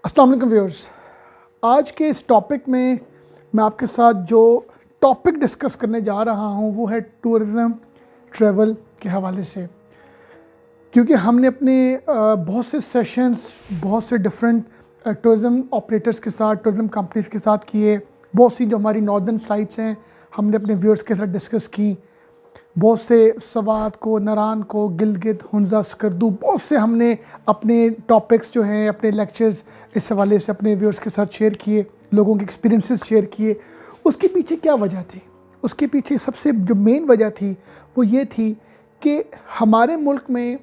अस्सलाम वालेकुम व्यूअर्स। आज के इस टॉपिक में मैं आपके साथ जो टॉपिक डिस्कस करने जा रहा हूं वो है टूरिज़्म ट्रैवल के हवाले से, क्योंकि हमने अपने बहुत से सेशंस बहुत से डिफरेंट टूरिज़्म ऑपरेटर्स के साथ, टूरिज़्म कंपनीज़ के साथ किए। बहुत सी जो हमारी नॉर्दर्न साइट्स हैं हमने अपने व्यूअर्स के साथ डिस्कस की। बहुत से सवात को, नरान को, गिलगित, हुंज़ा, स्कर्दू, बहुत से हमने अपने टॉपिक्स जो हैं, अपने लेक्चर्स इस हवाले से अपने व्यूअर्स के साथ शेयर किए, लोगों के एक्सपीरियंसेस शेयर किए। उसके पीछे क्या वजह थी? उसके पीछे सबसे जो मेन वजह थी वो ये थी कि हमारे मुल्क में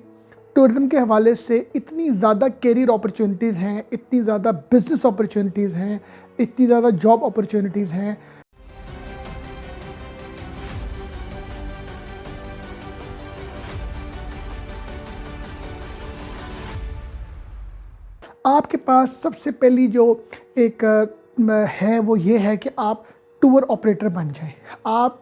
टूरिज़म के हवाले से इतनी ज़्यादा कैरियर अपॉर्चुनिटीज़ हैं, इतनी ज़्यादा बिज़नेस अपॉर्चुनिटीज़ हैं, इतनी ज़्यादा जॉब अपॉर्चुनिटीज़ हैं। आपके पास सबसे पहली जो एक है वो ये है कि आप टूर ऑपरेटर बन जाएं। आप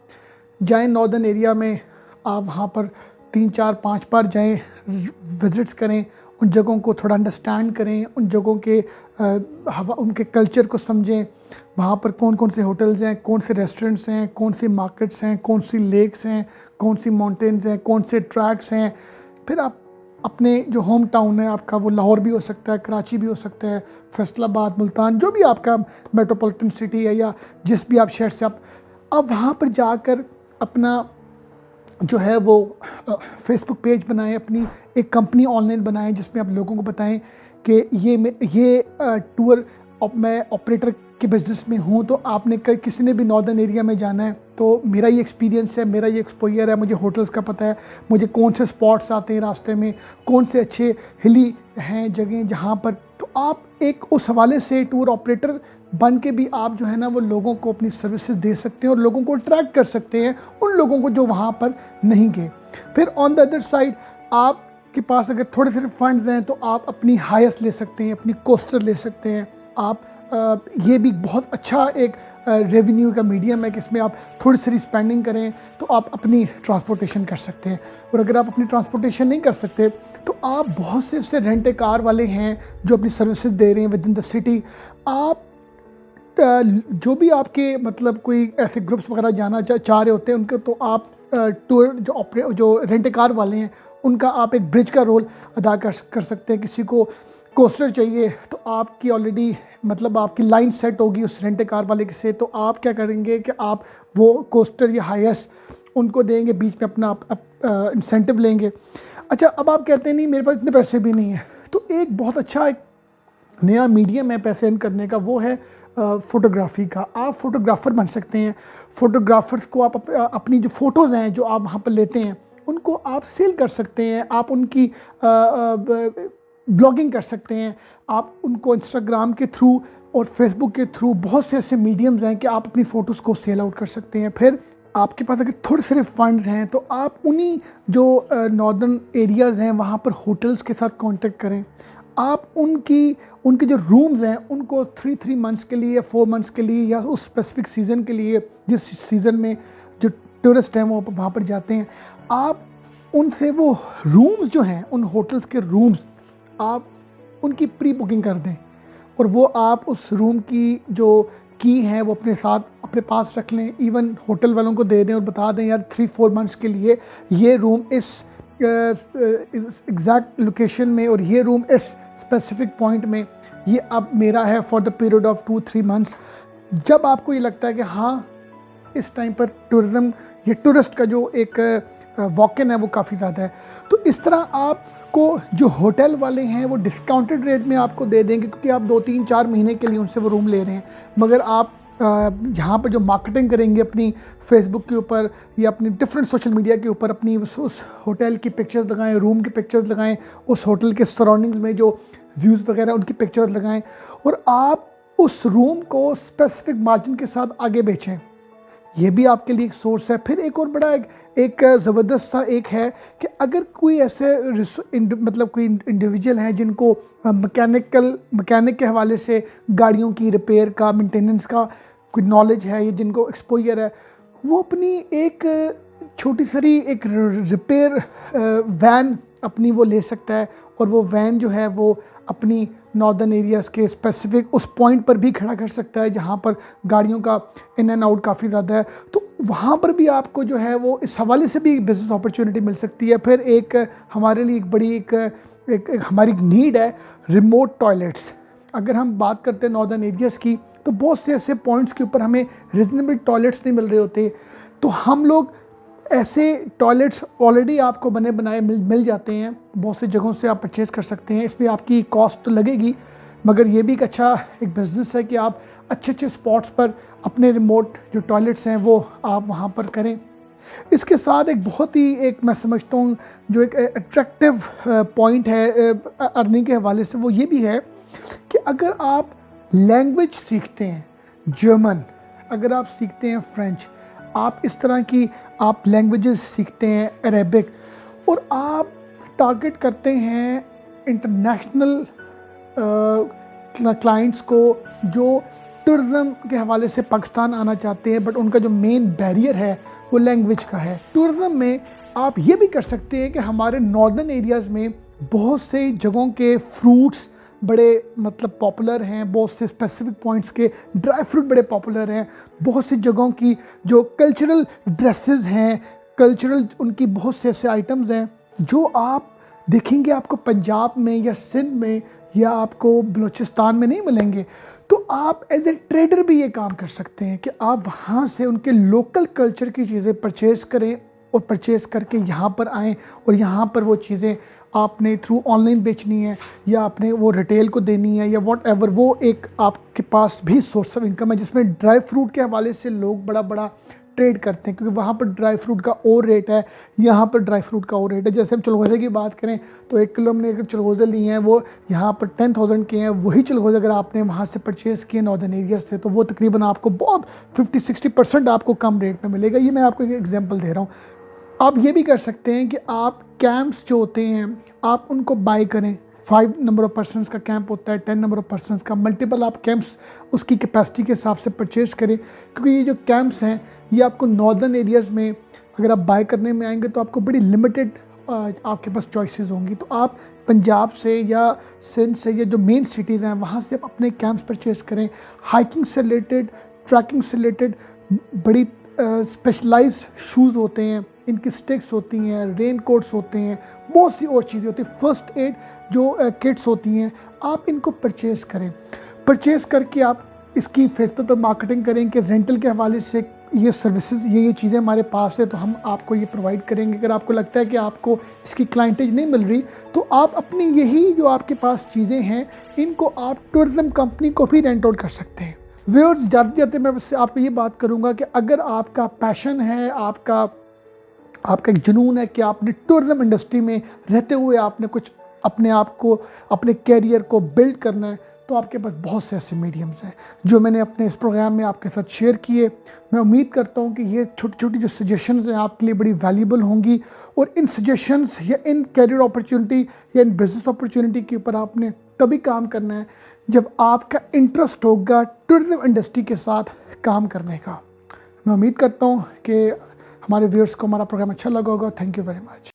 जाएं नॉर्दर्न एरिया में, आप वहाँ पर 3-4-5 बार जाएं, विज़िट्स करें, उन जगहों को थोड़ा अंडरस्टैंड करें, उन जगहों के हवा, उनके कल्चर को समझें। वहाँ पर कौन कौन से होटल्स हैं, कौन से रेस्टोरेंट्स हैं, कौन सी मार्केट्स हैं, कौन सी लेक्स हैं, कौन सी माउंटेन्स हैं, कौन से ट्रैक्स हैं। फिर आप अपने जो होम टाउन है आपका, वो लाहौर भी हो सकता है, कराची भी हो सकता है, फैसलाबाद, मुल्तान, जो भी आपका मेट्रोपॉलिटन सिटी है या जिस भी आप शहर से आप वहाँ पर जाकर अपना जो है वो फेसबुक पेज बनाएं, अपनी एक कंपनी ऑनलाइन बनाएं जिसमें आप लोगों को बताएं कि ये टूर मैं ऑपरेटर के बिज़नेस में हूँ। तो आपने किसी ने भी नॉर्दर्न एरिया में जाना है तो मेरा ये एक्सपीरियंस है, मेरा ये एक्सपोजर है, मुझे होटल्स का पता है, मुझे कौन से स्पॉट्स आते हैं रास्ते में, कौन से अच्छे हिली हैं जगह जहाँ पर। तो आप एक उस हवाले से टूर ऑपरेटर बन के भी आप जो है ना वो लोगों को अपनी सर्विसेज दे सकते हैं और लोगों को अट्रैक्ट कर सकते हैं, उन लोगों को जो वहाँ पर नहीं गए। फिर ऑन द अदर साइड आपके पास अगर थोड़े से फंड्स हैं तो आप अपनी हाईएस्ट ले सकते हैं, अपनी कोस्टर ले सकते हैं। आप ये भी बहुत अच्छा एक रेवेन्यू का मीडियम है कि इसमें आप थोड़ी सी स्पेंडिंग करें तो आप अपनी ट्रांसपोर्टेशन कर सकते हैं। और अगर आप अपनी ट्रांसपोर्टेशन नहीं कर सकते तो आप बहुत से ऐसे रेंट ए कार वाले हैं जो अपनी सर्विसेज दे रहे हैं विद इन द सिटी। आप जो भी आपके मतलब कोई ऐसे ग्रुप्स वगैरह जाना चाह रहे होते हैं उनके, तो आप टूर जो रेंट ए कार वाले हैं उनका आप एक ब्रिज का रोल अदा कर सकते हैं। किसी को कोस्टर चाहिए तो आपकी ऑलरेडी मतलब आपकी लाइन सेट होगी उस रेंट ए कार वाले के से, तो आप क्या करेंगे कि आप वो कोस्टर या हाईएस्ट उनको देंगे, बीच में अपना इंसेंटिव लेंगे। अच्छा, अब आप कहते हैं नहीं मेरे पास इतने पैसे भी नहीं है, तो एक बहुत अच्छा एक नया मीडियम है पैसे अर्न करने का, वो है फ़ोटोग्राफ़ी का। आप फ़ोटोग्राफ़र बन सकते हैं। फ़ोटोग्राफ़र्स को आप अपनी जो फ़ोटोज़ हैं जो आप वहाँ पर लेते हैं उनको आप सेल कर सकते हैं, आप उनकी ब्लॉगिंग कर सकते हैं, आप उनको इंस्टाग्राम के थ्रू और फेसबुक के थ्रू बहुत से ऐसे मीडियम्स हैं कि आप अपनी फ़ोटोज़ को सेल आउट कर सकते हैं। फिर आपके पास अगर थोड़े से फंड्स हैं तो आप उन्हीं जो नॉर्दर्न एरियाज़ हैं वहाँ पर होटल्स के साथ कांटेक्ट करें। आप उनके जो रूम्स हैं उनको 3 मंथ्स के लिए या 4 मंथ्स के लिए या उस स्पेसिफिक सीज़न के लिए, जिस सीज़न में जो टूरिस्ट हैं वो वहाँ पर जाते हैं, आप उनसे वो रूम्स जो हैं, उन होटल्स के रूम्स आप उनकी प्री बुकिंग कर दें और वो आप उस रूम की जो की है वो अपने साथ अपने पास रख लें। इवन होटल वालों को दे दें और बता दें यार 3-4 मंथ्स के लिए ये रूम इस एग्जैक्ट लोकेशन में और ये रूम इस स्पेसिफिक पॉइंट में ये अब मेरा है for the period of 2-3 months. जब आपको ये लगता है कि हाँ इस टाइम पर टूरिज़्म ये टूरिस्ट का जो एक वॉक-इन है वो काफ़ी ज़्यादा है, तो इस तरह आपको जो होटल वाले हैं वो डिस्काउंटेड रेट में आपको दे देंगे, क्योंकि आप 2-3-4 महीने के लिए उनसे वो रूम ले रहे हैं। मगर आप यहाँ पर जो मार्केटिंग करेंगे अपनी फेसबुक के ऊपर या अपनी डिफरेंट सोशल मीडिया के ऊपर, अपनी उस होटल की पिक्चर्स लगाएं, रूम की पिक्चर्स लगाएं, उस होटल के सराउंडिंग्स में जो व्यूज़ वगैरह उनकी पिक्चर्स लगाएं और आप उस रूम को स्पेसिफिक मार्जिन के साथ आगे बेचें। ये भी आपके लिए एक सोर्स है। फिर एक और बड़ा एक ज़बरदस्त सा एक है कि अगर कोई ऐसे मतलब कोई इंडिविजुअल हैं जिनको मैकेनिक के हवाले से गाड़ियों की रिपेयर का, मेंटेनेंस का कोई नॉलेज है या जिनको एक्सपोजर है, वो अपनी एक छोटी सी एक रिपेयर वैन अपनी वो ले सकता है और वो वैन जो है वो अपनी नॉर्दर्न एरियाज़ के स्पेसिफिक उस पॉइंट पर भी खड़ा कर सकता है जहाँ पर गाड़ियों का इन एंड आउट काफ़ी ज़्यादा है, तो वहाँ पर भी आपको जो है वो इस हवाले से भी बिज़नेस अपॉर्चुनिटी मिल सकती है। फिर एक हमारे लिए एक बड़ी एक हमारी नीड है रिमोट टॉयलेट्स। अगर हम बात करते हैं नॉर्दर्न एरियाज़ की, तो बहुत से ऐसे पॉइंट्स के ऊपर हमें रीजनेबल टॉयलेट्स नहीं मिल रहे होते, तो हम लोग ऐसे टॉयलेट्स ऑलरेडी आपको बने बनाए मिल जाते हैं, बहुत सी जगहों से आप परचेज़ कर सकते हैं। इसमें आपकी कॉस्ट तो लगेगी, मगर ये भी एक अच्छा एक बिज़नेस है कि आप अच्छे अच्छे स्पॉट्स पर अपने रिमोट जो टॉयलेट्स हैं वो आप वहाँ पर करें। इसके साथ एक बहुत ही एक मैं समझता हूँ जो एक अट्रैक्टिव पॉइंट है अर्निंग के हवाले से, वो ये भी है कि अगर आप लैंग्वेज सीखते हैं, जर्मन, अगर आप सीखते हैं फ्रेंच, आप इस तरह की आप लैंग्वेजेस सीखते हैं, अरेबिक, और आप टारगेट करते हैं इंटरनेशनल क्लाइंट्स को जो टूरिज़्म के हवाले से पाकिस्तान आना चाहते हैं, बट उनका जो मेन बैरियर है वो लैंग्वेज का है। टूरिज़्म में आप ये भी कर सकते हैं कि हमारे नॉर्दर्न एरियाज़ में बहुत से जगहों के फ्रूट्स बड़े मतलब पॉपुलर हैं, बहुत से स्पेसिफिक पॉइंट्स के ड्राई फ्रूट बड़े पॉपुलर हैं, बहुत सी जगहों की जो कल्चरल ड्रेसेस हैं, कल्चरल उनकी बहुत से ऐसे आइटम्स हैं जो आप देखेंगे आपको पंजाब में या सिंध में या आपको बलूचिस्तान में नहीं मिलेंगे। तो आप एज ए ट्रेडर भी ये काम कर सकते हैं कि आप वहाँ से उनके लोकल कल्चर की चीज़ें परचेज़ करें और परचेज़ करके यहाँ पर आएँ, और यहाँ पर वो चीज़ें आपने थ्रू ऑनलाइन बेचनी है या आपने वो रिटेल को देनी है या वॉट एवर, वो एक आपके पास भी सोर्स ऑफ इनकम है, जिसमें ड्राई फ्रूट के हवाले से लोग बड़ा बड़ा ट्रेड करते हैं, क्योंकि वहाँ पर ड्राई फ्रूट का और रेट है, यहाँ पर ड्राई फ्रूट का और रेट है। जैसे हम चलगोज़े की बात करें तो 1 किलो हमने अगर चलगोज़े लिए हैं वो यहाँ पर 10,000 के हैं, वही चलगोज़े अगर आपने वहाँ से परचेज़ किए नॉर्दर्न एरियाज़ से, तो वो तकरीबन आपको बहुत 50-60% आपको कम रेट में मिलेगा। ये मैं आपको एक एग्जांपल दे रहा हूँ। आप ये भी कर सकते हैं कि आप कैंप्स जो होते हैं आप उनको बाय करें। 5 नंबर ऑफ़ पर्सनस का कैंप होता है, 10 नंबर ऑफ़ पर्सनस का, मल्टीपल आप कैंप्स उसकी कैपेसिटी के हिसाब से परचेज़ करें, क्योंकि ये जो कैंप्स हैं ये आपको नॉर्दर्न एरियाज़ में अगर आप बाय करने में आएंगे तो आपको बड़ी लिमिटेड आपके पास चॉइसेस होंगी। तो आप पंजाब से या सिंध से या जो मेन सिटीज़ हैं वहाँ से आप अपने कैंप्स परचेज़ करें। हाइकिंग से रिलेटेड, ट्रैकिंग से रिलेटेड बड़ी स्पेशलाइज्ड शूज़ होते हैं, इनकी स्टिक्स होती हैं, रेन कोट्स होते हैं, बहुत सी और चीज़ें होती हैं, फर्स्ट एड जो किट्स होती हैं, आप इनको परचेज़ करें। परचेज़ करके आप इसकी फेसबुक पर मार्केटिंग करें कि रेंटल के हवाले से ये सर्विसेज ये चीज़ें हमारे पास है, तो हम आपको ये प्रोवाइड करेंगे। अगर आपको लगता है कि आपको इसकी क्लाइंटेज नहीं मिल रही, तो आप अपनी यही जो आपके पास चीज़ें हैं इनको आप टूरिज़्म कंपनी को भी रेंट आउट कर सकते हैं। व्यूअर्स, जाते जाते मैं बस आपको ये बात करूँगा कि अगर आपका पैशन है, आपका एक जुनून है कि आपने टूरिज़्म इंडस्ट्री में रहते हुए आपने कुछ अपने आप को, अपने कैरियर को बिल्ड करना है, तो आपके पास बहुत से ऐसे मीडियम्स हैं जो मैंने अपने इस प्रोग्राम में आपके साथ शेयर किए। मैं उम्मीद करता हूं कि ये छोटी छोटी जो सजेशंस हैं आपके लिए बड़ी वैल्यूबल होंगी, और इन सजेशंस या इन कैरियर अपॉर्चुनिटी या इन बिज़नेस अपॉर्चुनिटी के ऊपर आपने तभी काम करना है जब आपका इंटरेस्ट होगा टूरिज़्म इंडस्ट्री के साथ काम करने का। मैं उम्मीद करता हूँ कि हमारे व्यूअर्स को हमारा प्रोग्राम अच्छा लगा होगा। Thank you very much.